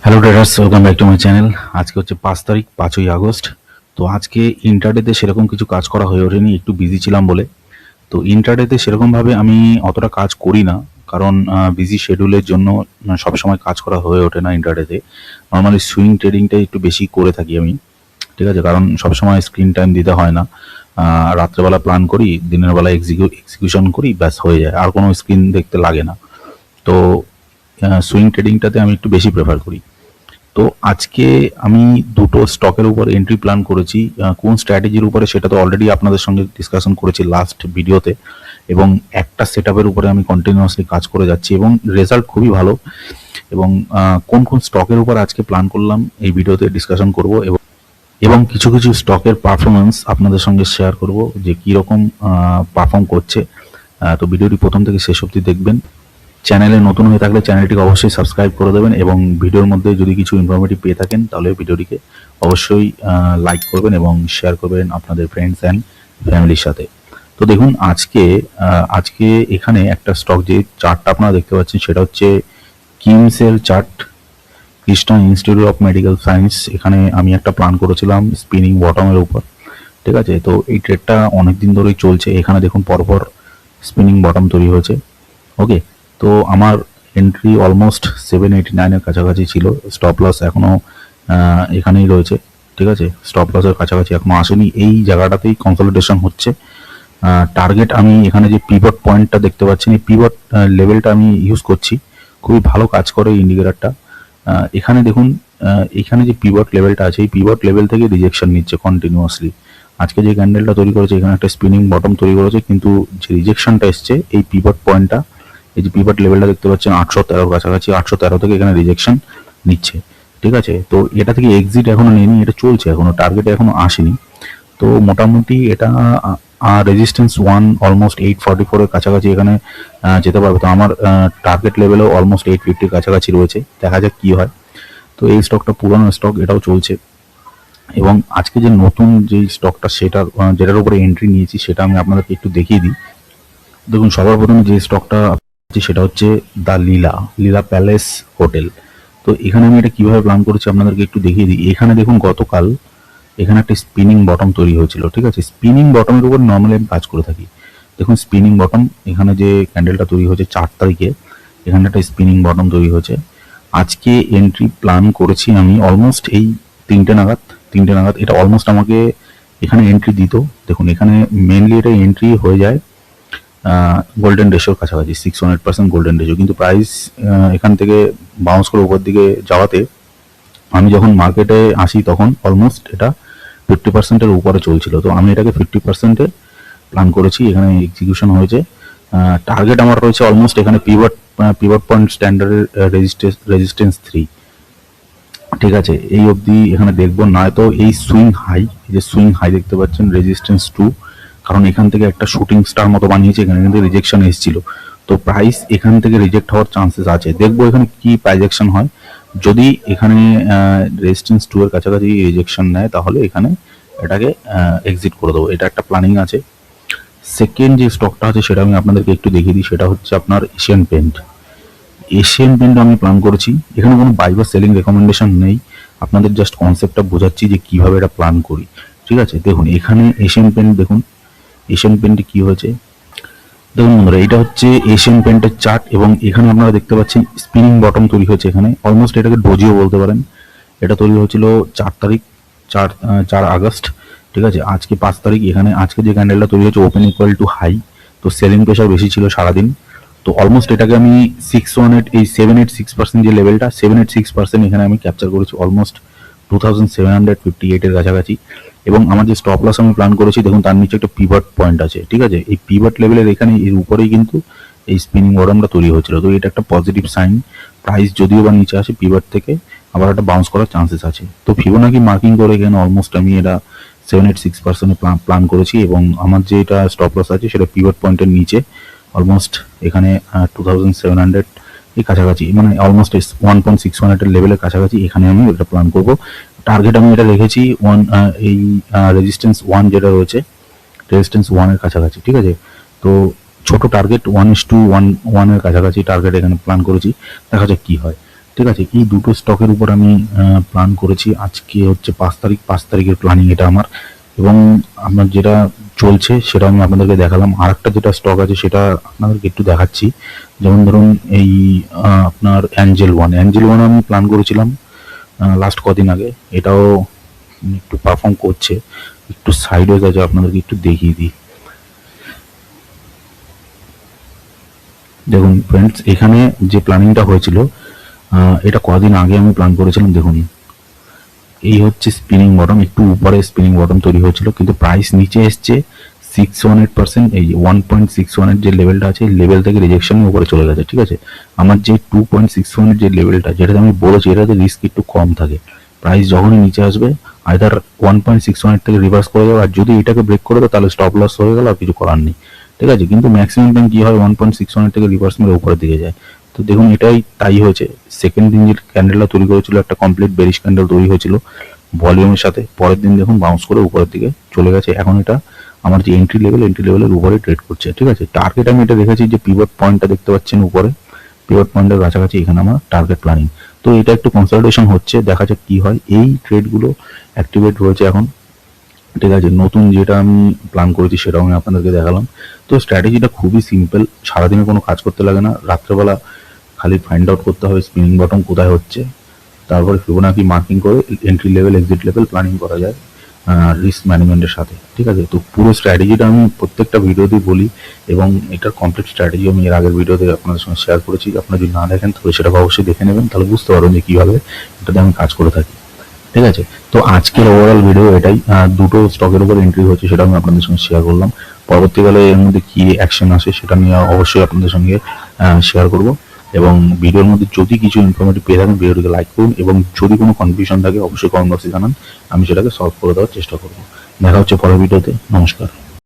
Hello traders, welcome back to my channel. আজকে হচ্ছে 5 তারিখ, 5ই আগস্ট। তো আজকে ইন্টারডেতে সেরকম কিছু কাজ করা হয়ে ওঠেনি, একটু বিজি ছিলাম বলে। তো ইন্টারডেতে সেরকমভাবে আমি অতটা কাজ করি না, কারণ বিজি শিডিউলের জন্য সবসময় কাজ করা হয়ে ওঠে না ইন্টারডেতে। নর্মালি সুইং ট্রেডিংটাই একটু বেশি করে থাকি আমি, ঠিক আছে, কারণ সবসময় স্ক্রিন টাইম দিতে হয় না। রাত্রেবেলা প্ল্যান করি, দিনের বেলা এক্সিকিউশন করি, ব্যাস হয়ে যায়, আর কোনো স্ক্রিন দেখতে লাগে না। তো সুইং ট্রেডিংটাতে আমি একটু বেশি প্রেফার করি। তো আজকে আমি দুটো স্টকের উপর এন্ট্রি প্ল্যান করেছি। কোন স্ট্র্যাটেজির উপরে সেটা তো অলরেডি আপনাদের সঙ্গে ডিসকাশন করেছি লাস্ট ভিডিওতে, এবং একটা সেটআপের উপরে আমি কন্টিনিউয়াসলি কাজ করে যাচ্ছি এবং রেজাল্ট খুবই ভালো। এবং কোন কোন স্টকের উপর আজকে প্ল্যান করলাম এই ভিডিওতে ডিসকাশন করব, এবং কিছু কিছু স্টকের পারফরমেন্স আপনাদের সঙ্গে শেয়ার করব যে কীরকম পারফর্ম করছে। তো ভিডিওটি প্রথম থেকে শেষ অবধি দেখবেন। চ্যানেলে নতুন হয়ে থাকলে চ্যানেলটিকে অবশ্যই সাবস্ক্রাইব করে দেবেন, এবং ভিডিওর মধ্যে যদি কিছু ইনফরমেটিভ পেয়ে থাকেন তাহলে ভিডিওটিকে অবশ্যই লাইক করবেন এবং শেয়ার করবেন আপনাদের ফ্রেন্ডস অ্যান্ড ফ্যামিলির সাথে। তো দেখুন, আজকে এখানে একটা স্টক, যে চার্টটা আপনারা দেখতে পাচ্ছেন সেটা হচ্ছে কিমসের chart, Krishna institute of medical science. এখানে আমি একটা প্ল্যান করেছিলাম স্পিনিং বটমের উপর, ঠিক আছে। তো এই ট্রেডটা অনেক দিন ধরেই চলছে। এখানে দেখুন পরপর স্পিনিং বটম তৈরি হয়েছে। ওকে, তো আমার এন্ট্রি অলমোস্ট 789-এর কাছাকাছি ছিল। স্টপ লস এখনও এখানেই রয়েছে, ঠিক আছে। স্টপ লসের কাছাকাছি এখনও আসেনি, এই জায়গাটাতেই কনসলিডেশন হচ্ছে। টার্গেট আমি এখানে যে পিভট পয়েন্টটা দেখতে পাচ্ছেন, এই পিভট লেভেলটা আমি ইউজ করছি, খুবই ভালো কাজ করে ইন্ডিকেটারটা। এখানে দেখুন, এখানে যে পিভট লেভেলটা আছে, এই পিভট লেভেল থেকে রিজেকশন নিচ্ছে কন্টিনিউয়াসলি। আজকে যে ক্যান্ডেলটা তৈরি করেছে, এখানে একটা স্পিনিং বটম তৈরি করেছে, কিন্তু যে রিজেকশনটা এসছে এই পিভট পয়েন্টটা, এই যে পিভট লেভেলটা দেখতে পাচ্ছেন 813 কাছাকাছি, 813 থেকে এখানে রিজেকশন নিচ্ছে, ঠিক আছে। তো এটা থেকে এক্সিট এখনো নেয়নি, এটা চলছে এখনো, টার্গেটে এখনো আসেনি। তো মোটামুটি এটা রেজিস্ট্যান্স 1 অলমোস্ট 844-এর কাছাকাছি এখানে যেতে পারবে। তো আমার টার্গেট লেভেলও অলমোস্ট 850-এর কাছাকাছি রয়েছে, দেখা যাক কি হয়। তো এই স্টকটা পুরনো স্টক, এটাও চলছে। এবং আজকে যে নতুন যে স্টকটা, যেটার উপরে এন্ট্রি নিয়েছি সেটা আমি আপনাদেরকে একটু দেখিয়ে দিই। দেখুন, সবার প্রথমে যে স্টকটা সেটা হচ্ছে দ্য লীলা প্যালেস হোটেল। তো এখানে আমি এটা কিভাবে প্ল্যান করেছি আপনাদেরকে একটু দেখিয়ে দিই। এখানে দেখুন গতকাল এখানে একটা স্পিনিং বটম তৈরি হয়েছিল, ঠিক আছে। স্পিনিং বটমের উপর নর্মালি আমি কাজ করে থাকি। দেখুন স্পিনিং বটম, এখানে যে ক্যান্ডেলটা তৈরি হয়েছে 4 তারিখে, এখানে একটা স্পিনিং বটম তৈরি হয়েছে। আজকে এন্ট্রি প্ল্যান করেছি আমি অলমোস্ট এই 3টে নাগাদ। এটা অলমোস্ট আমাকে এখানে এন্ট্রি দিত। দেখুন এখানে মেনলি এটা এন্ট্রি হয়ে যায় গোল্ডেন রেশিওর কাছাকাছি, 600% গোল্ডেন রেশিও, কিন্তু প্রাইস এখান থেকে বাউন্স করে উপর দিকে যাওয়াতে আমি যখন মার্কেটে আসি তখন অলমোস্ট এটা 50%-এর উপরে চলছিল। তো আমি এটাকে 50%-এ প্ল্যান করেছি, এখানে এক্সিকিউশন হয়েছে। টার্গেট আমার রয়েছে অলমোস্ট এখানে পিভট পয়েন্ট স্ট্যান্ডার্ডের রেজিস্ট্যান্স 3, ঠিক আছে। এই অবধি এখানে দেখবো, নয়তো এই সুইং হাই দেখতে পাচ্ছেন রেজিস্ট্যান্স 2, কারণ এখান থেকে একটা শুটিং স্টার মতো বানিয়েছে, এখানে কিন্তু রিজেকশন এসেছিল। তো প্রাইস এখান থেকে রিজেক্ট হওয়ার চান্সেস আছে, দেখবো এখানে কি প্রাইজেকশন হয়। যদি এখানে রেজিস্ট্যান্স 2 এর কাছাকাছি রিজেকশন নেয় তাহলে এখানে এটাকে এক্সিট করে দেবো, এটা একটা প্ল্যানিং আছে। সেকেন্ড যে স্টকটা আছে সেটা আমি আপনাদেরকে একটু দেখিয়ে দিই, সেটা হচ্ছে আপনার এশিয়ান পেন্ট আমি প্ল্যান করেছি। এখানে কোনো বাই বা সেলিং রেকমেন্ডেশন নেই, আপনাদের জাস্ট কনসেপ্টটা বোঝাচ্ছি যে কিভাবে এটা প্ল্যান করি, ঠিক আছে। দেখুন এখানে এশিয়ান পেন্ট, দেখুন এশিয়ান পেন্টে কি হয়েছে। দেখুন বন্ধুরা, এটা হচ্ছে এশিয়ান পেন্টের চার্ট, এবং এখানে আপনারা দেখতে পাচ্ছেন স্পিনিং বটম তৈরি হয়েছে এখানে, অলমোস্ট এটাকে ডোজিও বলতে পারেন। এটা তৈরি হয়েছিল 4 তারিখ, 4 আগস্ট, ঠিক আছে। আজকে 5 তারিখ, এখানে আজকে যে ক্যান্ডেলটা তৈরি হয়েছে ওপেন ইকুয়াল টু হাই, তো সেলিং প্রেশার বেশি ছিল সারাদিন। তো অলমোস্ট এটাকে আমি 786% যে লেভেলটা, 786% এখানে আমি ক্যাপচার করেছি অলমোস্ট 2758-এর কাছাকাছি। এবং আমার যে স্টপ লস আমি প্ল্যান করেছি, দেখুন তার নিচে একটা পিভট পয়েন্ট আছে, ঠিক আছে। এই পিভট লেভেলের এখানে এর উপরেই কিন্তু এই স্পিনিং বটমটা তৈরি হয়েছিল। তো এটা একটা পজিটিভ সাইন, প্রাইস যদিও বা নিচে আসে পিভট থেকে, আবার একটা বাউন্স করার চান্সেস আছে। তো ফিবোনাকি মার্কিং করে এখানে অলমোস্ট আমি এটা 786% প্ল্যান করেছি, এবং আমার যে এটা স্টপ লস আছে সেটা পিভট পয়েন্টের নিচে অলমোস্ট এখানে 2700 এই কাছাকাছি, মানে অলমোস্ট 1.61 লেভেলের কাছাকাছি এখানে আমি এটা প্ল্যান করব। টার্গেট আমি এটা রেখেছি এই রেজিস্ট্যান্স 1 যেটা রয়েছে, রেজিস্ট্যান্স 1-এর কাছাকাছি, ঠিক আছে। তো ছোট টার্গেট 1:1 এর কাছাকাছি টার্গেট এখানে প্ল্যান করেছি, দেখা যাক কি হয়। ঠিক আছে, এই দুটো স্টকের উপর আমি প্ল্যান করেছি। আজকে হচ্ছে 5 তারিখ, 5 তারিখের প্ল্যানিং এটা আমার। এবং আমার যেটা চলছে সেটা আমি আপনাদেরকে দেখালাম। আর একটা যেটা স্টক আছে সেটা আপনাদেরকে একটু দেখাচ্ছি। যেমন ধরুন এই আপনার অ্যাঞ্জেল ওয়ান আমি প্ল্যান করেছিলাম লাস্ট কদিন আগে। এটাও একটু পারফর্ম করছে, একটু সাইডওয়েজ আছে, আপনাদেরকে একটু দেখিয়ে দিই। দেখুন ফ্রেন্ডস, এখানে যে প্ল্যানিংটা হয়েছিল এটা কদিন আগে আমি প্ল্যান করেছিলাম। দেখুন এই হচ্ছে স্পিনিং বটম, একটু উপরে স্পিনিং বটম তৈরি হয়েছিল, কিন্তু প্রাইস নিচে এসছে 618%। এই 1.61 যে লেভেলটা আছে, এই লেভেল থেকে রিজেকশনের উপরে চলে গেছে। ঠিক আছে, আমার যে 2.61 যে লেভেলটা, যেটাতে আমি বলেছি এটাতে রিস্ক একটু কম থাকে। প্রাইস যখনই নিচে আসবে আইদার 1.61 থেকে রিভার্স করে যাবে, আর যদি এটাকে ব্রেক করে দেয় তাহলে স্টপ লস হয়ে গেল, আর কিছু করার নেই। ঠিক আছে, কিন্তু ম্যাক্সিমাম টাইম কি হয়, 1.61 থেকে রিভার্স মেরে উপরের দিকে যায়। তো দেখুন এটাই তাই হয়েছে। সেকেন্ড দিন যে ক্যান্ডেলটা তৈরি করেছিল, একটা কমপ্লিট বেরিশ ক্যান্ডেল তৈরি হয়েছিল ভলিউমের সাথে, পরের দিন দেখুন বাউন্স করে উপরের দিকে চলে গেছে। এখন এটা আমার যে এন্ট্রি লেভেলের উপরে ট্রেড করছে। ঠিক আছে, টার্গেট আমি এটা রেখেছি যে পিভট পয়েন্টটা দেখতে পাচ্ছেন উপরে, পিভট পয়েন্টের কাছাকাছি এখানে আমার টার্গেট প্ল্যানিং। তো এটা একটু কনসালটেশন হচ্ছে, দেখা যাক কি হয়। এই ট্রেডগুলো অ্যাক্টিভেট হয়েছে এখন। ঠিক আছে, নতুন যেটা আমি প্ল্যান করেছি সেটাও আমি আপনাদেরকে দেখালাম। তো স্ট্র্যাটেজিটা খুবই সিম্পল, সারাদিনে কোনো কাজ করতে লাগে না। রাত্রেবেলা খালি ফাইন্ড আউট করতে হবে স্পিনিং বটম কোথায় হচ্ছে, তারপরে ফিবোনাকি মার্কিং করে entry level exit level planning করা যায় রিস্ক ম্যানেজমেন্টের সাথে। ঠিক আছে, তো পুরো স্ট্র্যাটেজিটা আমি প্রত্যেকটা ভিডিওতেই বলি, এবং এটার কমপ্লিট স্ট্র্যাটেজি আমি এর আগের ভিডিওতে আপনাদের সঙ্গে শেয়ার করেছি। আপনারা যদি না দেখেন তাহলে সেটাকে অবশ্যই দেখে নেবেন, তাহলে বুঝতে পারবেন যে কীভাবে এটাতে আমি কাজ করে থাকি। ঠিক আছে, তো আজকের ওভারঅল ভিডিও এটাই। দুটো স্টকের উপর এন্ট্রি হচ্ছে সেটা আমি আপনাদের সঙ্গে শেয়ার করলাম। পরবর্তীকালে এর মধ্যে কি অ্যাকশন আসে সেটা নিয়ে অবশ্যই আপনাদের সঙ্গে শেয়ার করব। এবং ভিডিওর মধ্যে যদি কিছু ইনফরমেটিভ পেয়ে থাকেন ভিডিওটিকে লাইক করুন, এবং যদি কোনো কনফিউশন থাকে অবশ্যই কমেন্ট বক্সে জানান, আমি সেটাকে সলভ করে দেওয়ার চেষ্টা করব। দেখা হচ্ছে পরের ভিডিওতে। নমস্কার।